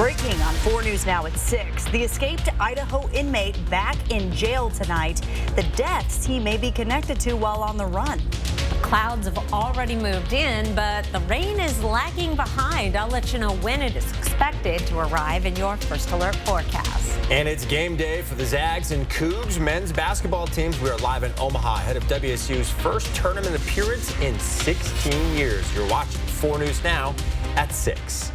Breaking on 4 News Now at 6. The escaped Idaho inmate back in jail tonight. The deaths he may be connected to while on the run. Clouds have already moved in, but the rain is lagging behind. I'll let you know when it is expected to arrive in your First Alert forecast. And it's game day for the Zags and Cougs men's basketball teams. We are live in Omaha ahead of WSU's first tournament appearance in 16 years. You're watching 4 News Now at 6.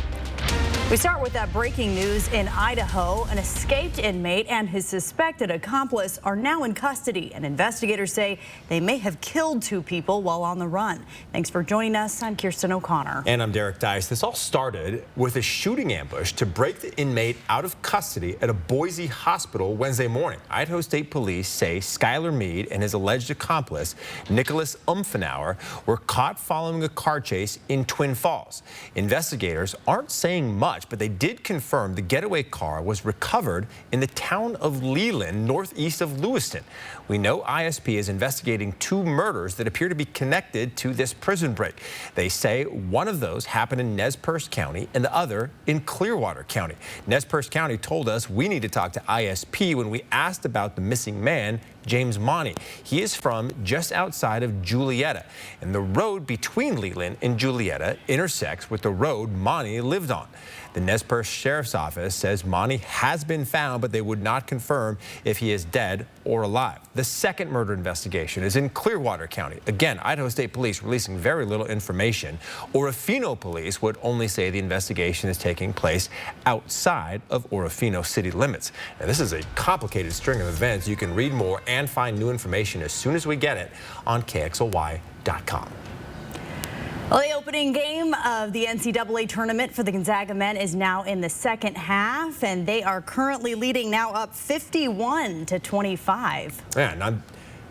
We start with that breaking news in Idaho. An escaped inmate and his suspected accomplice are now in custody, and investigators say they may have killed 2 people while on the run. Thanks for joining us. I'm Kirsten O'Connor. And I'm Derek Dice. This all started with a shooting ambush to break the inmate out of custody at a Boise hospital Wednesday morning. Idaho State Police say Skylar Meade and his alleged accomplice, Nicholas Umfenauer, were caught following a car chase in Twin Falls. Investigators aren't saying much, but they did confirm the getaway car was recovered in the town of Leland, northeast of Lewiston. We know ISP is investigating 2 murders that appear to be connected to this prison break. They say one of those happened in Nez Perce County and the other in Clearwater County. Nez Perce County told us we need to talk to ISP when we asked about the missing man, James Monty. He is from just outside of Julietta, and the road between Leland and Julietta intersects with the road Monty lived on. The Nez Perce Sheriff's Office says Monty has been found, but they would not confirm if he is dead or alive. The second murder investigation is in Clearwater County. Again, Idaho State Police releasing very little information. Orofino Police would only say the investigation is taking place outside of Orofino city limits. Now, this is a complicated string of events. You can read more and find new information as soon as we get it on KXLY.com. Well, the opening game of the NCAA tournament for the Gonzaga men is now in the second half, and they are currently leading now up 51-25. Man,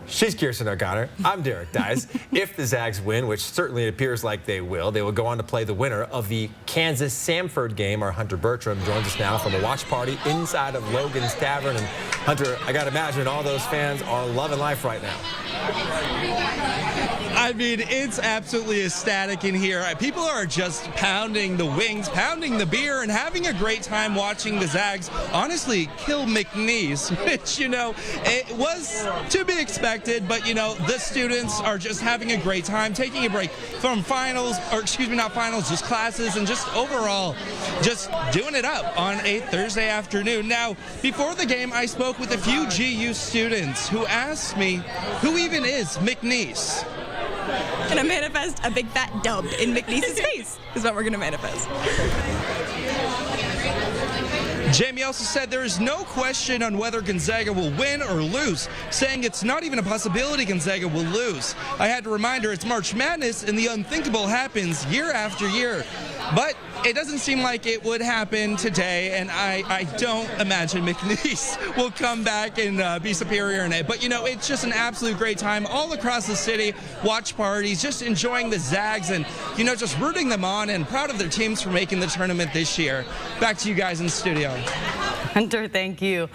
she's Kirsten O'Connor. I'm Derek Dice. If the Zags win, which certainly appears like they will go on to play the winner of the Kansas-Samford game. Our Hunter Bertram joins us now from a watch party inside of Logan's Tavern. And Hunter, I got to imagine all those fans are loving life right now. I mean, it's absolutely ecstatic in here. People are just pounding the wings, pounding the beer, and having a great time watching the Zags honestly kill McNeese, which, it was to be expected, but, the students are just having a great time, taking a break from finals, or excuse me, not finals, just classes, and just overall just doing it up on a Thursday afternoon. Now, before the game, I spoke with a few GU students who asked me, who even is McNeese? Gonna manifest a big fat dub in McNeese's face is what we're gonna manifest. Jamie also said there is no question on whether Gonzaga will win or lose, saying it's not even a possibility Gonzaga will lose. I had to remind her it's March Madness and the unthinkable happens year after year. But it doesn't seem like it would happen today, and I don't imagine McNeese will come back and be superior in it. But, it's just an absolute great time all across the city, watch parties, just enjoying the Zags and, just rooting them on and proud of their teams for making the tournament this year. Back to you guys in the studio. Hunter, thank you.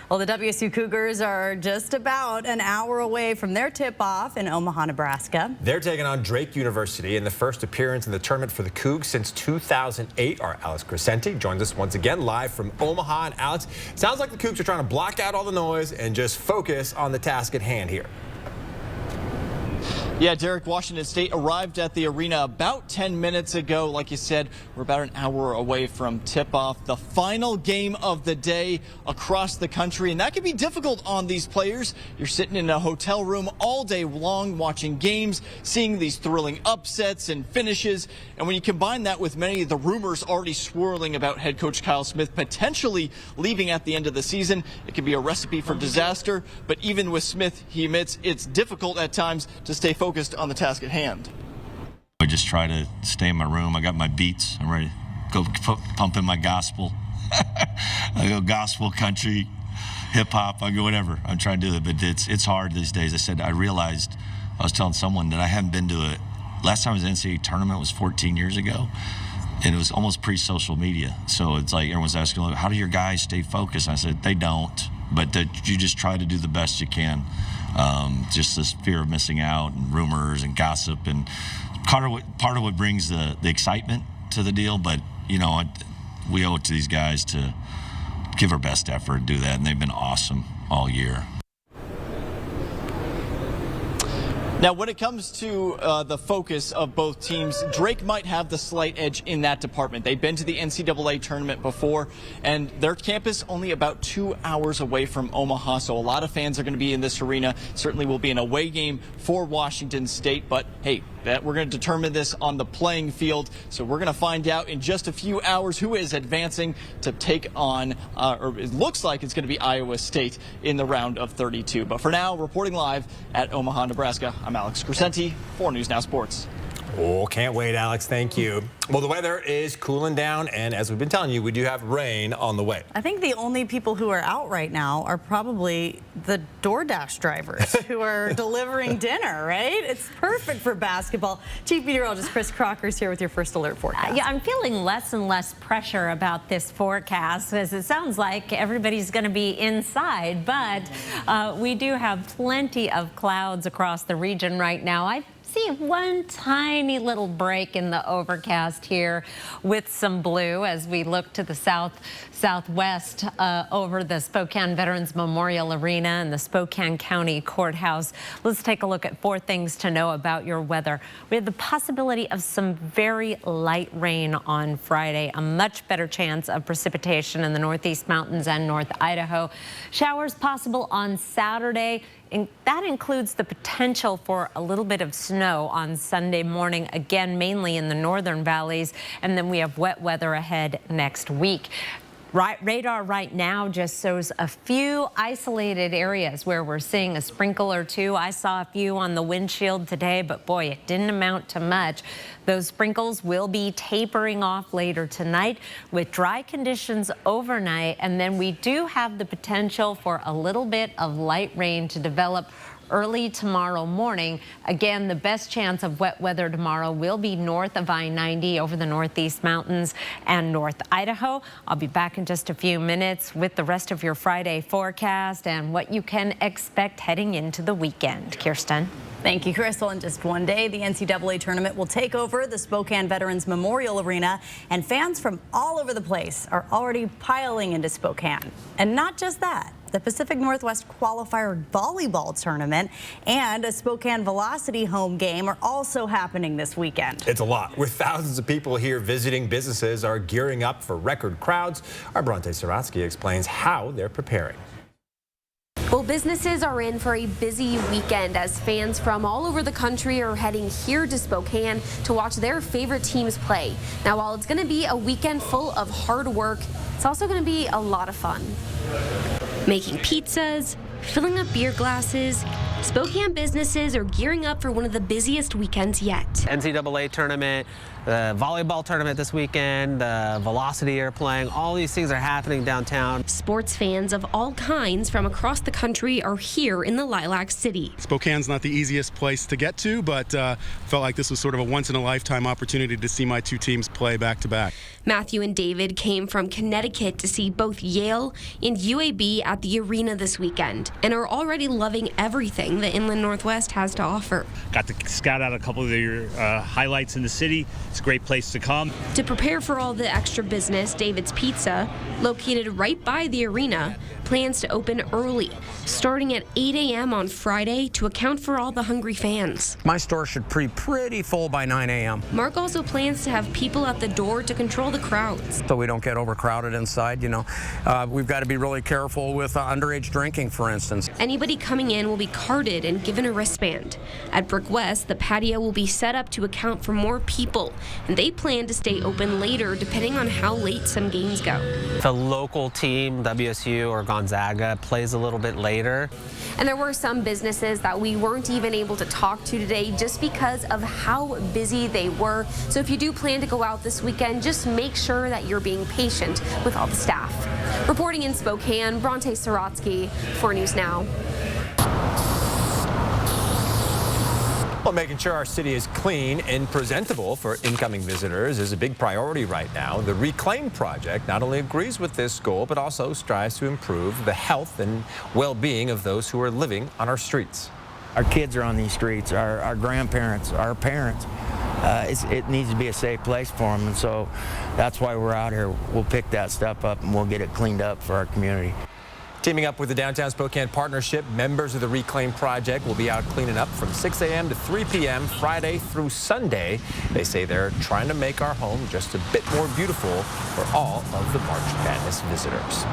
Well, the WSU Cougars are just about an hour away from their tip-off in Omaha, Nebraska. They're taking on Drake University in the first appearance in the tournament for the Cougs since 2008. Our Alex Crescenti joins us once again live from Omaha. And Alex, sounds like the Cougs are trying to block out all the noise and just focus on the task at hand here. Yeah, Derek, Washington State arrived at the arena about 10 minutes ago. Like you said, we're about an hour away from tip-off, the final game of the day across the country. And that can be difficult on these players. You're sitting in a hotel room all day long watching games, seeing these thrilling upsets and finishes. And when you combine that with many of the rumors already swirling about head coach Kyle Smith potentially leaving at the end of the season, it can be a recipe for disaster. But even with Smith, he admits it's difficult at times to stay focused on the task at hand. I just try to stay in my room. I got my beats. I'm ready to go pump in my gospel. I go gospel, country, hip hop. I go whatever. I'm trying to do it, but it's hard these days. I realized, I was telling someone that I haven't been to it. Last time I was in the NCAA tournament was 14 years ago. And it was almost pre-social media. So it's like everyone's asking, how do your guys stay focused? And I said, they don't. But that you just try to do the best you can. Just this fear of missing out and rumors and gossip, and part of what brings the excitement to the deal. But we owe it to these guys to give our best effort and do that, and they've been awesome all year. Now, when it comes to the focus of both teams, Drake might have the slight edge in that department. They've been to the NCAA tournament before, and their campus only about 2 hours away from Omaha, so a lot of fans are going to be in this arena. Certainly will be an away game for Washington State, but hey, we're going to determine this on the playing field, so we're going to find out in just a few hours who is advancing to take on, or it looks like it's going to be Iowa State in the round of 32. But for now, reporting live at Omaha, Nebraska, I'm Alex Crescenti for News Now Sports. Oh, can't wait, Alex. Thank you. Well, the weather is cooling down, and as we've been telling you, we do have rain on the way. I think the only people who are out right now are probably the DoorDash drivers who are delivering dinner, right? It's perfect for basketball. Chief Meteorologist Chris Crocker's here with your first alert forecast. Yeah, I'm feeling less and less pressure about this forecast, as it sounds like everybody's going to be inside, but we do have plenty of clouds across the region right now. I see one tiny little break in the overcast here with some blue as we look to the southwest over the Spokane Veterans Memorial Arena and the Spokane County Courthouse. Let's take a look at 4 things to know about your weather. We have the possibility of some very light rain on Friday, a much better chance of precipitation in the Northeast Mountains and North Idaho. Showers possible on Saturday. And that includes the potential for a little bit of snow on Sunday morning, again, mainly in the northern valleys. And then we have wet weather ahead next week. Radar right now just shows a few isolated areas where we're seeing a sprinkle or two. I saw a few on the windshield today, but boy, it didn't amount to much. Those sprinkles will be tapering off later tonight with dry conditions overnight. And then we do have the potential for a little bit of light rain to develop early tomorrow morning. Again, the best chance of wet weather tomorrow will be north of I-90 over the Northeast Mountains and North Idaho. I'll be back in just a few minutes with the rest of your Friday forecast and what you can expect heading into the weekend. Kirsten. Thank you, Crystal. In just one day, the NCAA tournament will take over the Spokane Veterans Memorial Arena, and fans from all over the place are already piling into Spokane. And not just that. The Pacific Northwest Qualifier Volleyball Tournament and a Spokane Velocity home game are also happening this weekend. It's a lot. With thousands of people here visiting, businesses are gearing up for record crowds. Our Bronte Saratsky explains how they're preparing. Well, businesses are in for a busy weekend as fans from all over the country are heading here to Spokane to watch their favorite teams play. Now, while it's going to be a weekend full of hard work, it's also going to be a lot of fun. Making pizzas, filling up beer glasses, Spokane businesses are gearing up for one of the busiest weekends yet. NCAA tournament, the volleyball tournament this weekend, the Velocity are playing. All these things are happening downtown. Sports fans of all kinds from across the country are here in the Lilac City. Spokane's not the easiest place to get to, but felt like this was sort of a once-in-a-lifetime opportunity to see my two teams play back-to-back. Matthew and David came from Connecticut to see both Yale and UAB at the arena this weekend and are already loving everything the Inland Northwest has to offer. Got to scout out a couple of their highlights in the city. It's a great place to come. To prepare for all the extra business, David's Pizza, located right by the arena, plans to open early, starting at 8 a.m. on Friday to account for all the hungry fans. My store should be pretty full by 9 a.m. Mark also plans to have people at the door to control the crowds. So we don't get overcrowded inside, you know. We've got to be really careful with underage drinking, for instance. Anybody coming in will be carded and given a wristband. At Brick West, the patio will be set up to account for more people, and they plan to stay open later depending on how late some games go. The local team, WSU or Gonzaga, plays a little bit later. And there were some businesses that we weren't even able to talk to today just because of how busy they were. So if you do plan to go out this weekend, just make sure that you're being patient with all the staff. Reporting in Spokane, Bronte Saratsky for News Now. Well, making sure our city is clean and presentable for incoming visitors is a big priority right now. The Reclaim Project not only agrees with this goal, but also strives to improve the health and well-being of those who are living on our streets. Our kids are on these streets, our grandparents, our parents. it needs to be a safe place for them, and so that's why we're out here. We'll pick that stuff up and we'll get it cleaned up for our community. Teaming up with the Downtown Spokane Partnership, members of the Reclaim Project will be out cleaning up from 6 a.m. to 3 p.m. Friday through Sunday. They say they're trying to make our home just a bit more beautiful for all of the March Madness visitors.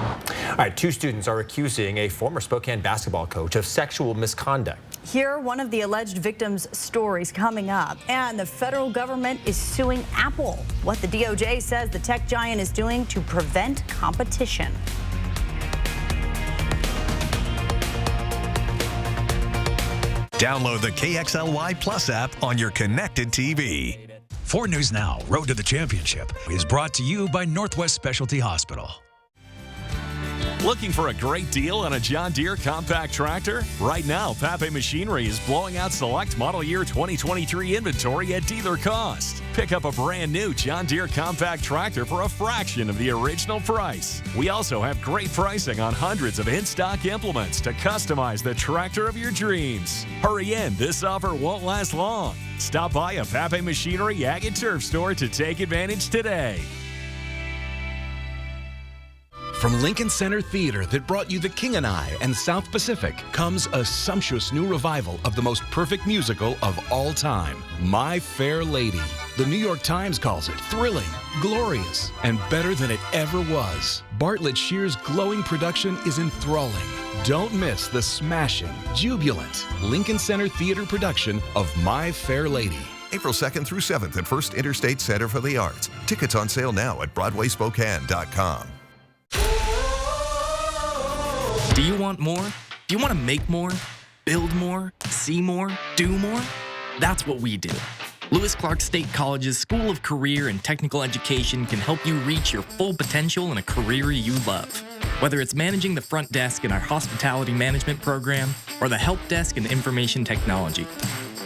All right, 2 students are accusing a former Spokane basketball coach of sexual misconduct. Hear one of the alleged victims' stories coming up. And the federal government is suing Apple. What the DOJ says the tech giant is doing to prevent competition. Download the KXLY Plus app on your connected TV. 4 News Now, Road to the Championship, is brought to you by Northwest Specialty Hospital. Looking for a great deal on a John Deere compact tractor? Right now, Pape Machinery is blowing out select model year 2023 inventory at dealer cost. Pick up a brand new John Deere compact tractor for a fraction of the original price. We also have great pricing on hundreds of in-stock implements to customize the tractor of your dreams. Hurry in, this offer won't last long. Stop by a Pape Machinery Ag and Turf store to take advantage today. From Lincoln Center Theater that brought you The King and I and South Pacific comes a sumptuous new revival of the most perfect musical of all time, My Fair Lady. The New York Times calls it thrilling, glorious, and better than it ever was. Bartlett Shear's glowing production is enthralling. Don't miss the smashing, jubilant Lincoln Center Theater production of My Fair Lady. April 2nd through 7th at First Interstate Center for the Arts. Tickets on sale now at BroadwaySpokane.com. Do you want more? Do you want to make more? Build more? See more? Do more? That's what we do. Lewis Clark State College's School of Career and Technical Education can help you reach your full potential in a career you love. Whether it's managing the front desk in our hospitality management program or the help desk in information technology.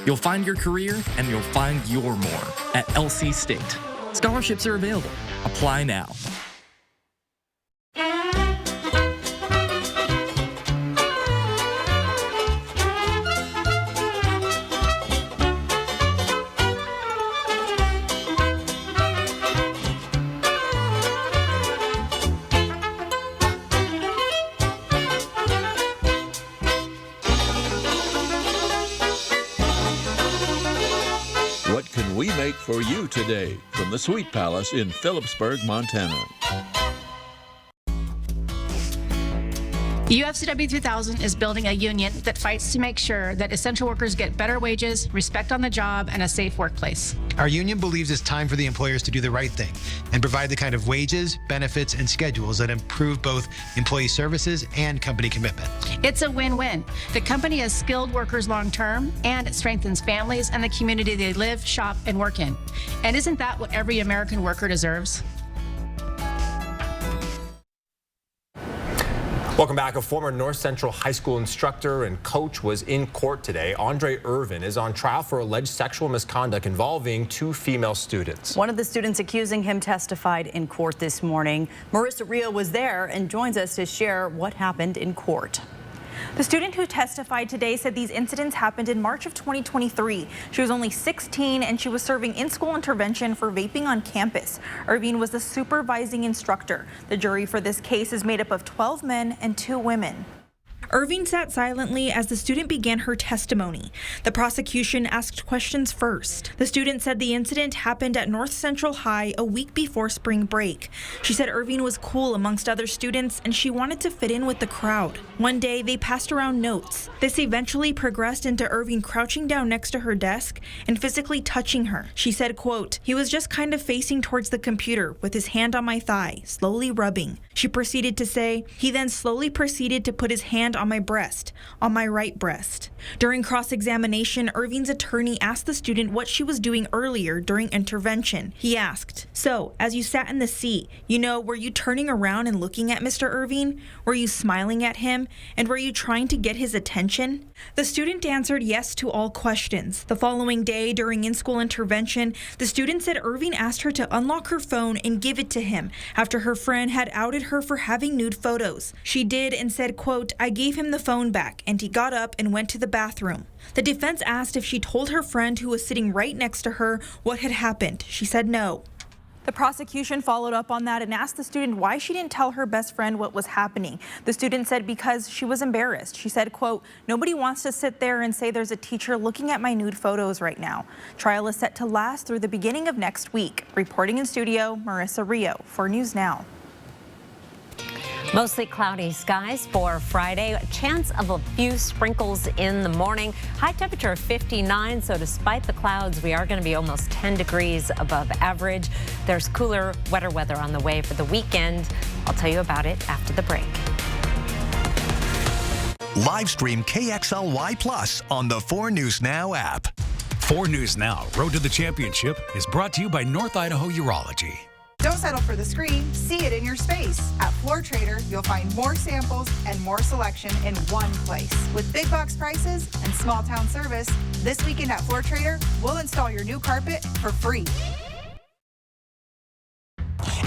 You'll find your career and you'll find your more at LC State. Scholarships are available. Apply now. What can we make for you today from the Sweet Palace in Phillipsburg, Montana? UFCW 3000 is building a union that fights to make sure that essential workers get better wages, respect on the job, and a safe workplace. Our union believes it's time for the employers to do the right thing and provide the kind of wages, benefits, and schedules that improve both employee services and company commitment. It's a win-win. The company has skilled workers long-term, and it strengthens families and the community they live, shop, and work in. And isn't that what every American worker deserves? Welcome back. A former North Central High School instructor and coach was in court today. Andre Irvin is on trial for alleged sexual misconduct involving 2 female students. One of the students accusing him testified in court this morning. Marissa Rio was there and joins us to share what happened in court. The student who testified today said these incidents happened in March of 2023. She was only 16 and she was serving in-school intervention for vaping on campus. Irvin was the supervising instructor. The jury for this case is made up of 12 men and 2 women. Irvin sat silently as the student began her testimony. The prosecution asked questions first. The student said the incident happened at North Central High a week before spring break. She said Irvin was cool amongst other students and she wanted to fit in with the crowd. One day they passed around notes. This eventually progressed into Irvin crouching down next to her desk and physically touching her. She said, quote, "He was just kind of facing towards the computer with his hand on my thigh, slowly rubbing." She proceeded to say, "He then slowly proceeded to put his hand on my breast, on my right breast." During cross-examination, Irvin's attorney asked the student what she was doing earlier during intervention. He asked, "So, as you sat in the seat, were you turning around and looking at Mr. Irvin? Were you smiling at him? And were you trying to get his attention?" The student answered yes to all questions. The following day, during in-school intervention, the student said Irvin asked her to unlock her phone and give it to him after her friend had outed her for having nude photos. She did and said, quote, "I gave gave him the phone back and he got up and went to the bathroom. The defense asked if she told her friend who was sitting right next to her what had happened. She said no. The prosecution followed up on that and asked the student why she didn't tell her best friend what was happening. The student said because she was embarrassed. She said, quote, "Nobody wants to sit there and say there's a teacher looking at my nude photos right now." Trial is set to last through the beginning of next week. Reporting in studio, Marissa Rio for News Now. Mostly cloudy skies for Friday. A chance of a few sprinkles in the morning. High temperature of 59, so despite the clouds, we are going to be almost 10 degrees above average. There's cooler, wetter weather on the way for the weekend. I'll tell you about it after the break. Live stream KXLY Plus on the 4 News Now app. 4 News Now, Road to the Championship, is brought to you by North Idaho Urology. Don't settle for the screen, see it in your space. At Floor Trader, you'll find more samples and more selection in one place. With big box prices and small town service, this weekend at Floor Trader, we'll install your new carpet for free.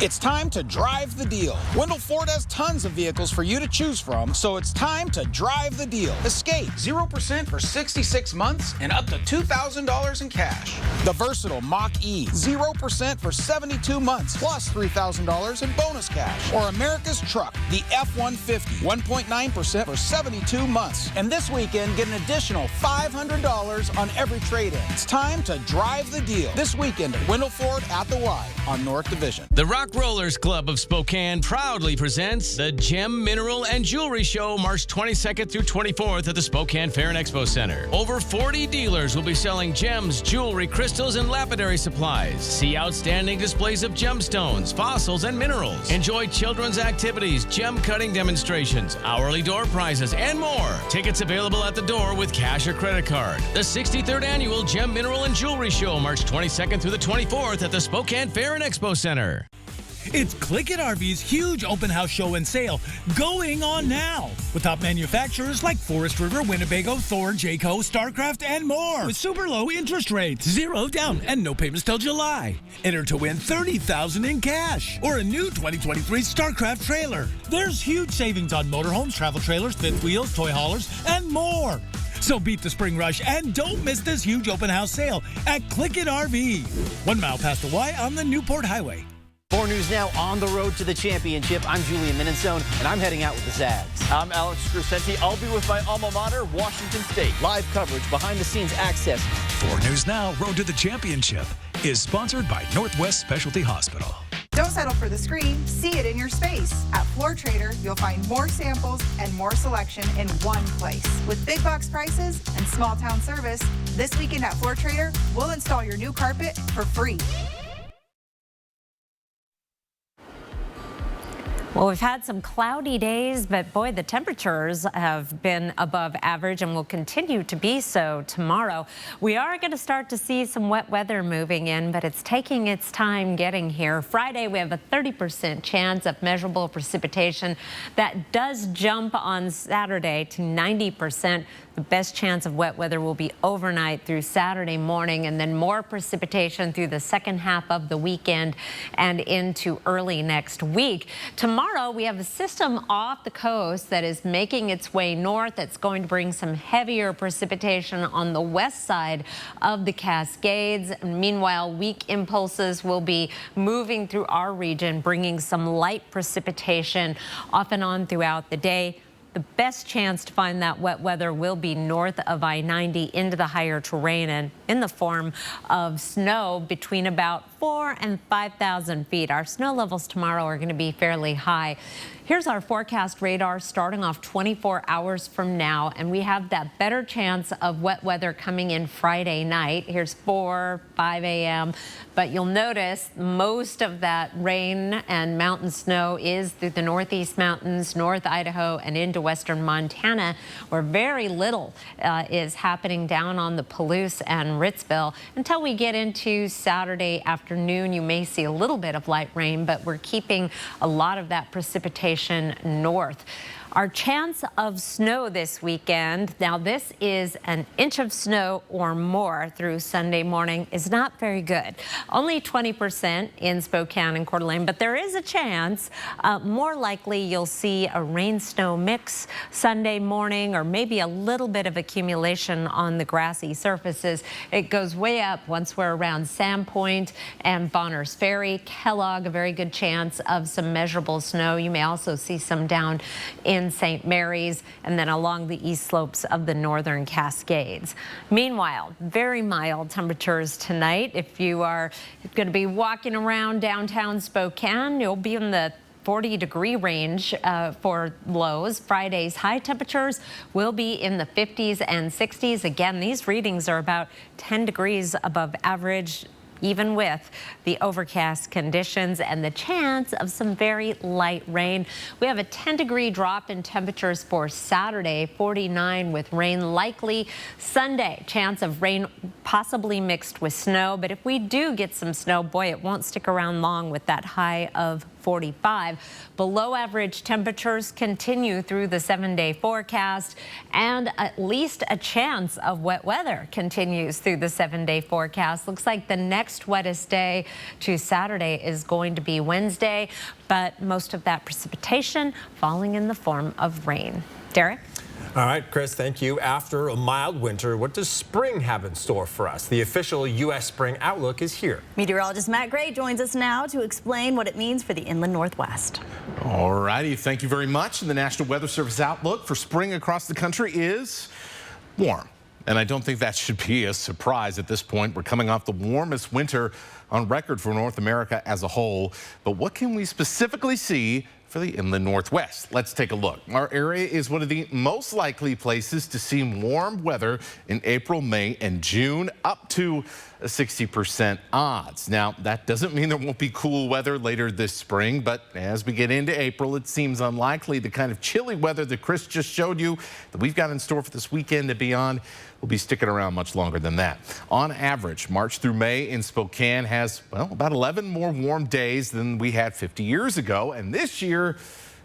It's time to drive the deal. Wendell Ford has tons of vehicles for you to choose from, so it's time to drive the deal. Escape, 0% for 66 months and up to $2,000 in cash. The versatile Mach-E, 0% for 72 months plus $3,000 in bonus cash. Or America's truck, the F-150, 1.9% for 72 months. And this weekend, get an additional $500 on every trade-in. It's time to drive the deal. This weekend at Wendell Ford at the Y on North Division. The Rock Rollers Club of Spokane proudly presents the Gem Mineral and Jewelry Show March 22nd through 24th at the Spokane Fair and Expo Center. Over 40 dealers will be selling gems, jewelry, crystals, and lapidary supplies. See outstanding displays of gemstones, fossils, and minerals. Enjoy children's activities, gem cutting demonstrations, hourly door prizes, and more. Tickets available at the door with cash or credit card. The 63rd Annual Gem Mineral and Jewelry Show March 22nd through the 24th at the Spokane Fair and Expo Center. It's Click It RV's huge open house show and sale going on now with top manufacturers like Forest River, Winnebago, Thor, Jayco, StarCraft, and more with super low interest rates, 0 down, and no payments till July. Enter to win $30,000 in cash or a new 2023 StarCraft trailer. There's huge savings on motorhomes, travel trailers, fifth wheels, toy haulers, and more. So beat the spring rush and don't miss this huge open house sale at Click It RV, 1 mile past the Y on the Newport Highway. 4 News Now on the road to the championship. I'm Julian Minnesone, and I'm heading out with the Zags. I'm Alex Crescenti. I'll be with my alma mater, Washington State. Live coverage, behind-the-scenes access. 4 News Now, Road to the Championship, is sponsored by Northwest Specialty Hospital. Don't settle for the screen, see it in your space. At Floor Trader, you'll find more samples and more selection in one place. With big box prices and small town service, this weekend at Floor Trader, we'll install your new carpet for free. Well, we've had some cloudy days, but boy, the temperatures have been above average and will continue to be so tomorrow. We are going to start to see some wet weather moving in, but it's taking its time getting here. Friday, we have a 30% chance of measurable precipitation. That does jump on Saturday to 90%. The best chance of wet weather will be overnight through Saturday morning, and then more precipitation through the second half of the weekend and into early next week. Tomorrow, we have a system off the coast that is making its way north. It's going to bring some heavier precipitation on the west side of the Cascades. Meanwhile, weak impulses will be moving through our region, bringing some light precipitation off and on throughout the day. The best chance to find that wet weather will be north of I-90 into the higher terrain and in the form of snow between about 4,000 and 5,000 feet. Our snow levels tomorrow are going to be fairly high. Here's our forecast radar starting off 24 hours from now, and we have that better chance of wet weather coming in Friday night. Here's 5 a.m. But you'll notice most of that rain and mountain snow is through the northeast mountains, North Idaho, and into western Montana, where very little is happening down on the Palouse and Ritzville. Until we get into Saturday afternoon, you may see a little bit of light rain, but we're keeping a lot of that precipitation north. Our chance of snow this weekend, now this is an inch of snow or more through Sunday morning, is not very good. Only 20% in Spokane and Coeur d'Alene, but there is a chance. More likely you'll see a rain-snow mix Sunday morning, or maybe a little bit of accumulation on the grassy surfaces. It goes way up once we're around Sandpoint and Bonners Ferry. Kellogg, a very good chance of some measurable snow. You may also see some down in St. Mary's and then along the east slopes of the northern Cascades. Meanwhile, very mild temperatures tonight. If you are going to be walking around downtown Spokane, you'll be in the 40-degree range for lows. Friday's high temperatures will be in the 50s and 60s. Again, these readings are about 10 degrees above average, even with the overcast conditions and the chance of some very light rain. We have a 10-degree drop in temperatures for Saturday, 49 with rain likely. Sunday, chance of rain possibly mixed with snow. But if we do get some snow, boy, it won't stick around long with that high of 45. Below average temperatures continue through the 7-day forecast, and at least a chance of wet weather continues through the 7-day forecast. Looks like the next wettest day to Saturday is going to be Wednesday, but most of that precipitation falling in the form of rain. Derek? All right, Chris, thank you. After a mild winter, what does spring have in store for us? The official U.S. Spring Outlook is here. Meteorologist Matt Gray joins us now to explain what it means for the inland Northwest. All righty, thank you very much. And the National Weather Service outlook for spring across the country is warm. And I don't think that should be a surprise at this point. We're coming off the warmest winter on record for North America as a whole. But what can we specifically see for the inland Northwest? Let's take a look. Our area is one of the most likely places to see warm weather in April, May, and June, up to 60% odds. Now, that doesn't mean there won't be cool weather later this spring, but as we get into April, it seems unlikely the kind of chilly weather that Chris just showed you that we've got in store for this weekend and beyond will be sticking around much longer than that. On average, March through May in Spokane has, well, about 11 more warm days than we had 50 years ago. And this year,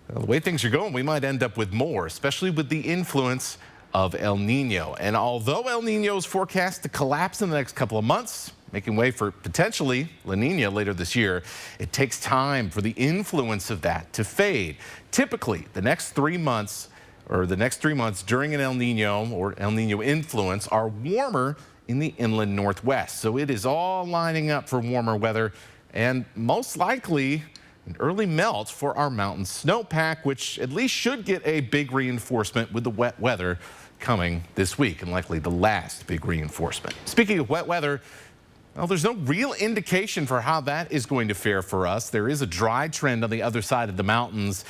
well, the way things are going, we might end up with more, especially with the influence of El Nino. And although El Nino is forecast to collapse in the next couple of months, making way for potentially La Nina later this year, it takes time for the influence of that to fade. Typically, the next 3 months during an El Nino or El Nino influence are warmer in the inland Northwest. So it is all lining up for warmer weather and most likely an early melt for our mountain snowpack, which at least should get a big reinforcement with the wet weather coming this week, and likely the last big reinforcement. Speaking of wet weather, well, there's no real indication for how that is going to fare for us. There is a dry trend on the other side of the mountains.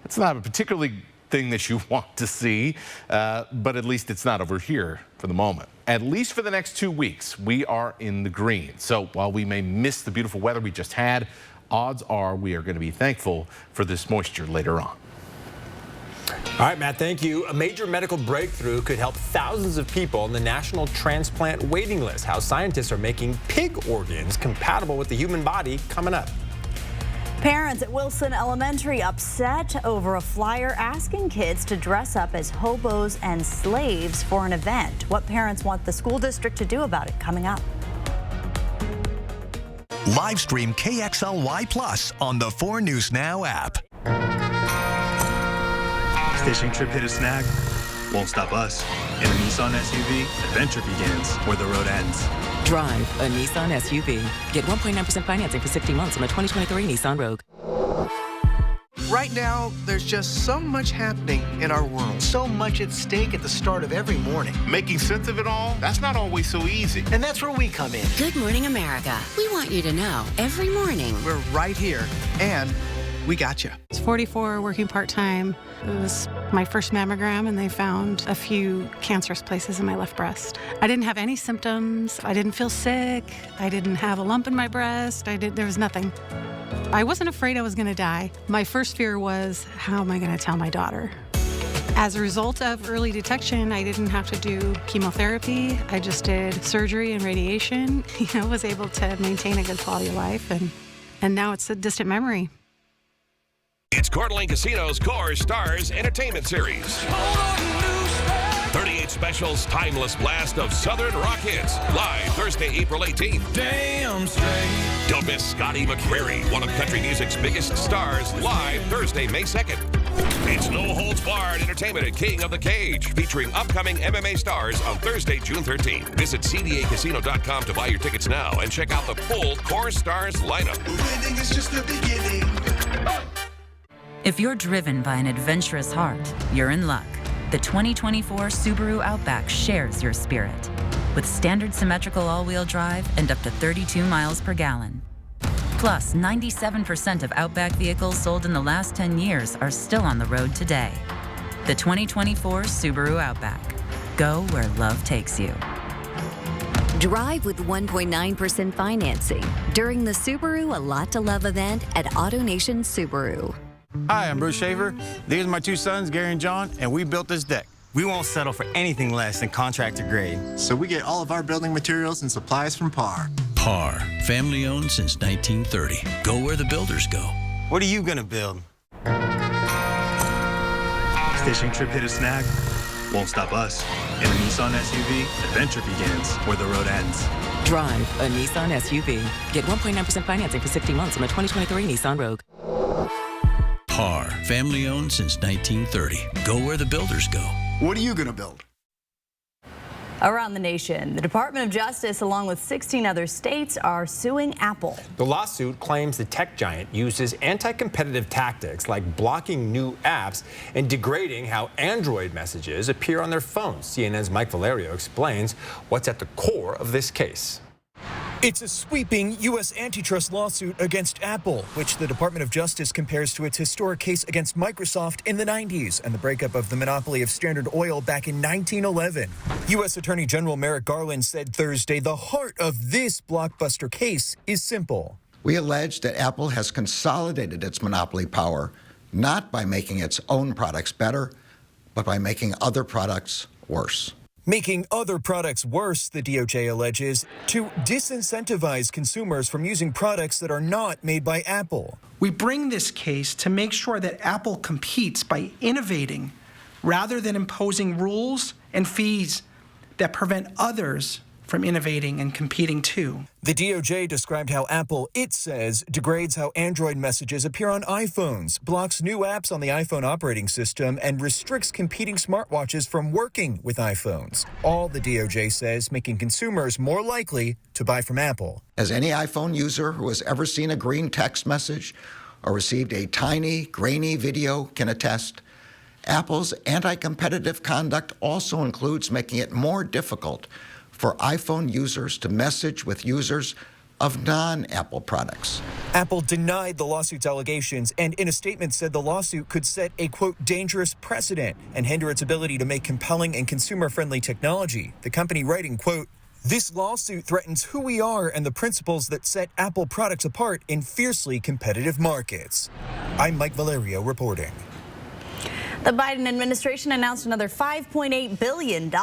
It's not a particularly thing that you want to see, but at least it's not over here for the moment. At least for the next 2 weeks, we are in the green. So while we may miss the beautiful weather we just had, odds are we are going to be thankful for this moisture later on. All right, Matt, thank you. A major medical breakthrough could help thousands of people on the national transplant waiting list. How scientists are making pig organs compatible with the human body coming up. Parents at Wilson Elementary upset over a flyer asking kids to dress up as hobos and slaves for an event. What parents want the school district to do about it coming up. Live stream KXLY Plus on the 4 News Now app. Fishing trip hit a snag? Won't stop us. In a Nissan SUV, adventure begins where the road ends. Drive a Nissan SUV. Get 1.9% financing for 60 months on the 2023 Nissan Rogue. Right now, there's just so much happening in our world. So much at stake at the start of every morning. Making sense of it all, that's not always so easy. And that's where we come in. Good Morning America. We want you to know every morning. We're right here, and we got you. I was 44, working part-time. It was my first mammogram, and they found a few cancerous places in my left breast. I didn't have any symptoms. I didn't feel sick. I didn't have a lump in my breast. There was nothing. I wasn't afraid I was going to die. My first fear was, how am I going to tell my daughter? As a result of early detection, I didn't have to do chemotherapy. I just did surgery and radiation. Was able to maintain a good quality of life, and now it's a distant memory. It's Coeur d'Alene Casino's Core Stars Entertainment Series. 38 specials, timeless blast of Southern rock hits. Live Thursday, April 18th. Damn straight. Don't miss Scotty McCreery, one of country music's biggest stars. Live Thursday, May 2nd. It's No Holds Barred Entertainment at King of the Cage, featuring upcoming MMA stars on Thursday, June 13th. Visit CDAcasino.com to buy your tickets now and check out the full Core Stars lineup. Winning is just the beginning. If you're driven by an adventurous heart, you're in luck. The 2024 Subaru Outback shares your spirit. With standard symmetrical all-wheel drive and up to 32 miles per gallon. Plus, 97% of Outback vehicles sold in the last 10 years are still on the road today. The 2024 Subaru Outback. Go where love takes you. Drive with 1.9% financing during the Subaru A Lot to Love event at AutoNation Subaru. Hi, I'm Bruce Shaver. These are my two sons, Gary and John, and we built this deck. We won't settle for anything less than contractor grade. So we get all of our building materials and supplies from Par. Par, family owned since 1930. Go where the builders go. What are you gonna build? Fishing trip hit a snag? Won't stop us. In a Nissan SUV, adventure begins where the road ends. Drive a Nissan SUV. Get 1.9% financing for 60 months on the 2023 Nissan Rogue. Par, family owned since 1930. Go where the builders go. What are you gonna build? Around the nation, the Department of Justice, along with 16 other states, are suing Apple. The lawsuit claims the tech giant uses anti-competitive tactics like blocking new apps and degrading how Android messages appear on their phones. CNN's Mike Valerio explains what's at the core of this case. It's a sweeping U.S. antitrust lawsuit against Apple, which the Department of Justice compares to its historic case against Microsoft in the 90s and the breakup of the monopoly of Standard Oil back in 1911. U.S. Attorney General Merrick Garland said Thursday the heart of this blockbuster case is simple. We allege that Apple has consolidated its monopoly power, not by making its own products better, but by making other products worse. Making other products worse, the DOJ alleges, to disincentivize consumers from using products that are not made by Apple. We bring this case to make sure that Apple competes by innovating rather than imposing rules and fees that prevent others from innovating and competing too. The DOJ described how Apple, it says, degrades how Android messages appear on iPhones, blocks new apps on the iPhone operating system, and restricts competing smartwatches from working with iPhones. All, the DOJ says, making consumers more likely to buy from Apple. As any iPhone user who has ever seen a green text message or received a tiny, grainy video can attest, Apple's anti-competitive conduct also includes making it more difficult for iPhone users to message with users of non-Apple products. Apple denied the lawsuit's allegations and in a statement said the lawsuit could set a, quote, dangerous precedent and hinder its ability to make compelling and consumer-friendly technology. The company writing, quote, this lawsuit threatens who we are and the principles that set Apple products apart in fiercely competitive markets. I'm Mike Valerio reporting. The Biden administration announced another $5.8 billion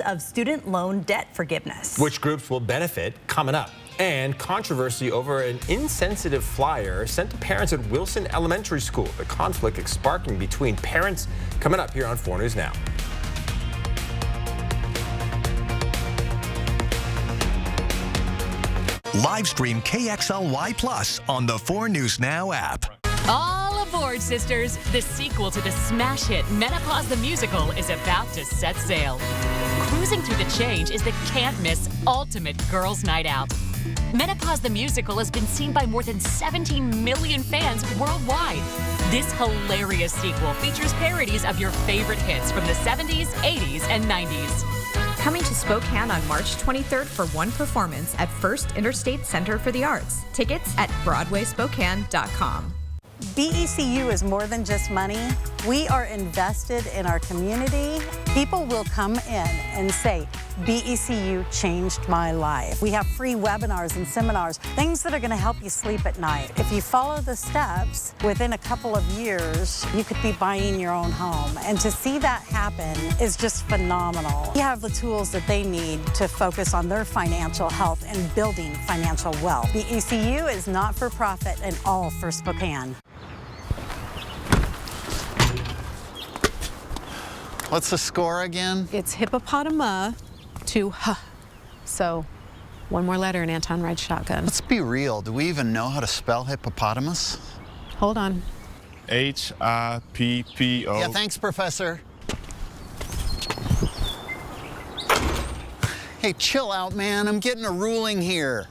of student loan debt forgiveness. Which groups will benefit coming up. And controversy over an insensitive flyer sent to parents at Wilson Elementary School. The conflict sparking between parents coming up here on 4 News Now. Live stream KXLY Plus on the 4 News Now app. All aboard, sisters. The sequel to the smash hit Menopause the Musical is about to set sail. Cruising through the change is the can't-miss ultimate girls' night out. Menopause the Musical has been seen by more than 17 million fans worldwide. This hilarious sequel features parodies of your favorite hits from the 70s, 80s, and 90s. Coming to Spokane on March 23rd for one performance at First Interstate Center for the Arts. Tickets at BroadwaySpokane.com. BECU is more than just money. We are invested in our community. People will come in and say, BECU changed my life. We have free webinars and seminars, things that are going to help you sleep at night. If you follow the steps, within a couple of years, you could be buying your own home. And to see that happen is just phenomenal. We have the tools that they need to focus on their financial health and building financial wealth. BECU is not for profit and all for Spokane. What's the score again? It's hippopotama to huh. So one more letter and Anton rides shotgun. Let's be real. Do we even know how to spell hippopotamus? Hold on. H-I-P-P-O. Yeah, thanks, Professor. Hey, chill out, man. I'm getting a ruling here.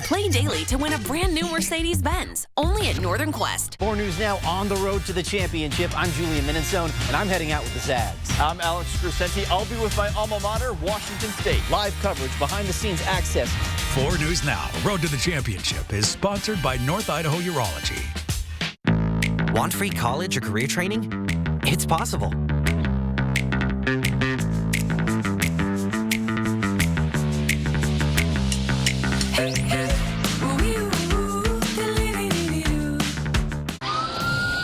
Play daily to win a brand new Mercedes-Benz, only at Northern Quest. 4 News Now on the road to the championship. I'm Julian Minenzone, and I'm heading out with the Zags. I'm Alex Crescenti. I'll be with my alma mater, Washington State. Live coverage, behind-the-scenes access. 4 News Now, Road to the Championship, is sponsored by North Idaho Urology. Want free college or career training? It's possible.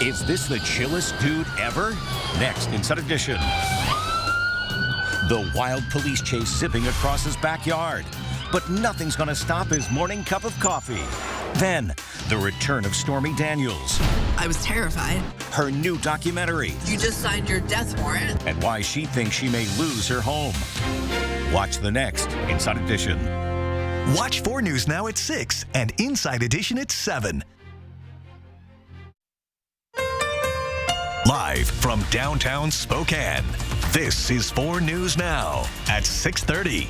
Is this the chillest dude ever? Next, Inside Edition. The wild police chase zipping across his backyard. But nothing's going to stop his morning cup of coffee. Then, the return of Stormy Daniels. I was terrified. Her new documentary. You just signed your death warrant. And why she thinks she may lose her home. Watch the next Inside Edition. Watch 4 News Now at 6 and Inside Edition at 7. Live from downtown Spokane, this is 4 News Now at 6:30.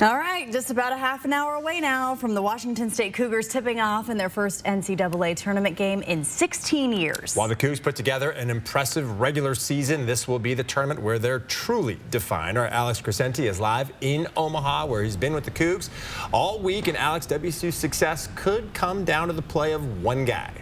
All right, just about a half an hour away now from the Washington State Cougars tipping off in their first NCAA tournament game in 16 years. While the Cougs put together an impressive regular season, this will be the tournament where they're truly defined. Our Alex Crescenti is live in Omaha, where he's been with the Cougs all week, and Alex, WSU's success could come down to the play of one guy.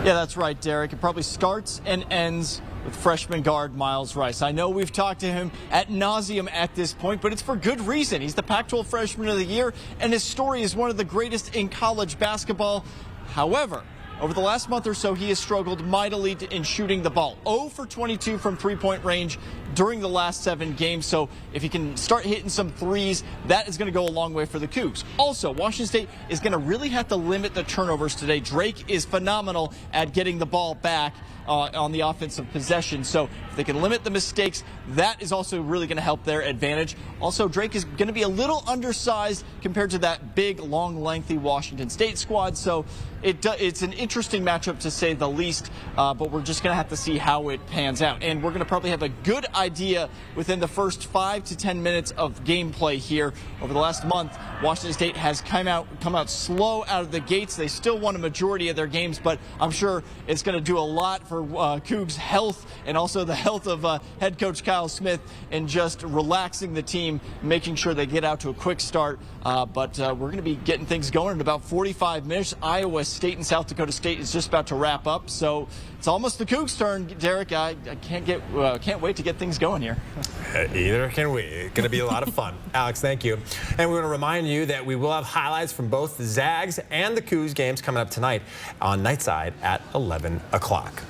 Yeah, that's right, Derek. It probably starts and ends with freshman guard Miles Rice. I know we've talked to him ad nauseum at this point, but it's for good reason. He's the Pac-12 Freshman of the Year, and his story is one of the greatest in college basketball. However, over the last month or so, he has struggled mightily in shooting the ball. 0 for 22 from three-point range during the last 7 games. So if he can start hitting some threes, that is going to go a long way for the Cougs. Also, Washington State is going to really have to limit the turnovers today. Drake is phenomenal at getting the ball back on the offensive possession. So if they can limit the mistakes, that is also really going to help their advantage. Also, Drake is going to be a little undersized compared to that big, long, lengthy Washington State squad. So it's an interesting matchup to say the least, but we're just going to have to see how it pans out. And we're going to probably have a good idea within the first 5 to 10 minutes of gameplay here. Over the last month, Washington State has come out slow out of the gates. They still won a majority of their games, but I'm sure it's going to do a lot for Cougs' health and also the health of head coach Kyle Smith and just relaxing the team, making sure they get out to a quick start. But we're going to be getting things going in about 45 minutes. Iowa State and South Dakota State is just about to wrap up, so it's almost the Cougs' turn. Derek, I can't wait to get things going here. Either can we. It's going to be a lot of fun. Alex, thank you. And we want to remind you that we will have highlights from both the Zags and the Cougs games coming up tonight on Nightside at 11 o'clock.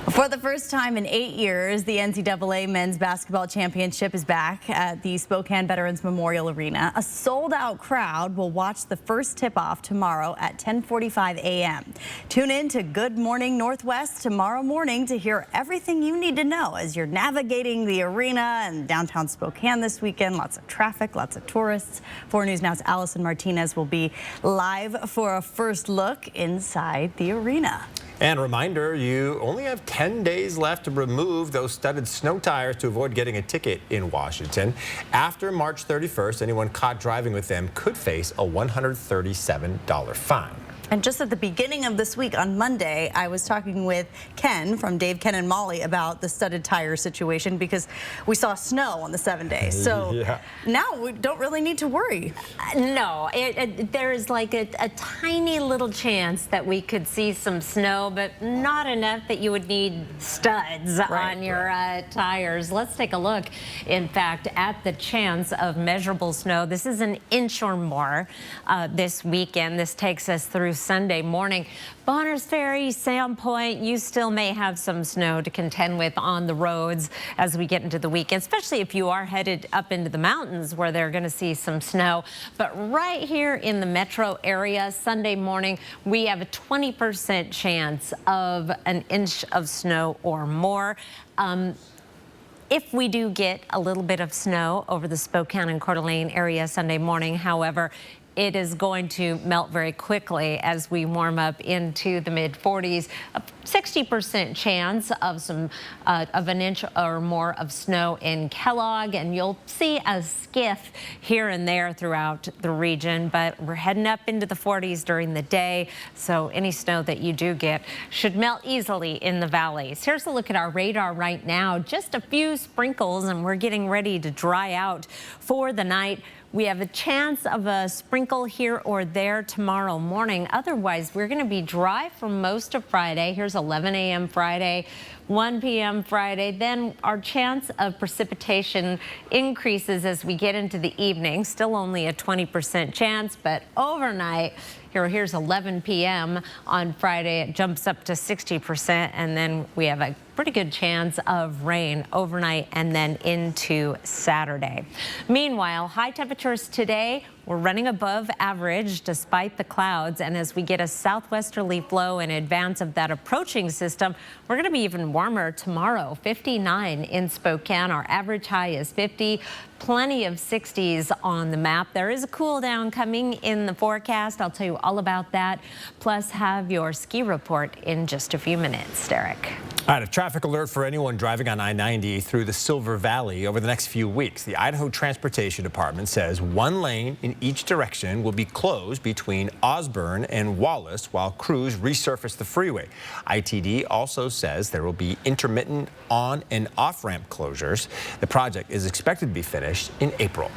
For the first time in 8 years, the NCAA Men's Basketball Championship is back at the Spokane Veterans Memorial Arena. A sold-out crowd will watch the first tip-off tomorrow at 10:45 a.m. Tune in to Good Morning Northwest tomorrow morning to hear everything you need to know as you're navigating the arena and downtown Spokane this weekend. Lots of traffic, lots of tourists. 4 News Now's Allison Martinez will be live for a first look inside the arena. And a reminder, you only have 10 days left to remove those studded snow tires to avoid getting a ticket in Washington. After March 31st, anyone caught driving with them could face a $137 fine. And just at the beginning of this week on Monday, I was talking with Ken from Dave, Ken and Molly about the studded tire situation because we saw snow on the 7 days. So now we don't really need to worry. No, there's like a tiny little chance that we could see some snow, but not enough that you would need studs on your tires. Let's take a look, in fact, at the chance of measurable snow. This is an inch or more this weekend. This takes us through Sunday morning. Bonners Ferry, Sandpoint, you still may have some snow to contend with on the roads as we get into the weekend, especially if you are headed up into the mountains where they're going to see some snow. But right here in the metro area, Sunday morning, we have a 20% chance of an inch of snow or more. If we do get a little bit of snow over the Spokane and Coeur d'Alene area Sunday morning, however, it is going to melt very quickly as we warm up into the mid-40s. A 60% chance of an inch or more of snow in Kellogg, and you'll see a skiff here and there throughout the region, but we're heading up into the 40s during the day, so any snow that you do get should melt easily in the valleys. Here's a look at our radar right now. Just a few sprinkles, and we're getting ready to dry out for the night. We have a chance of a sprinkle here or there tomorrow morning. Otherwise, we're going to be dry for most of Friday. Here's 11 a.m. Friday, 1 p.m. Friday. Then our chance of precipitation increases as we get into the evening. Still only a 20% chance, but overnight, here's 11 p.m. on Friday. It jumps up to 60%, and then we have a pretty good chance of rain overnight and then into Saturday. Meanwhile, high temperatures today, we're running above average despite the clouds, and as we get a southwesterly flow in advance of that approaching system, we're going to be even warmer tomorrow. 59 in Spokane. Our average high is 50. Plenty of 60s on the map. There is a cool down coming in the forecast. I'll tell you all about that. Plus, have your ski report in just a few minutes. Derek. All right, a traffic alert for anyone driving on I-90 through the Silver Valley over the next few weeks. The Idaho Transportation Department says one lane in each direction will be closed between Osborne and Wallace while crews resurface the freeway. ITD also says there will be intermittent on and off-ramp closures. The project is expected to be finished in April.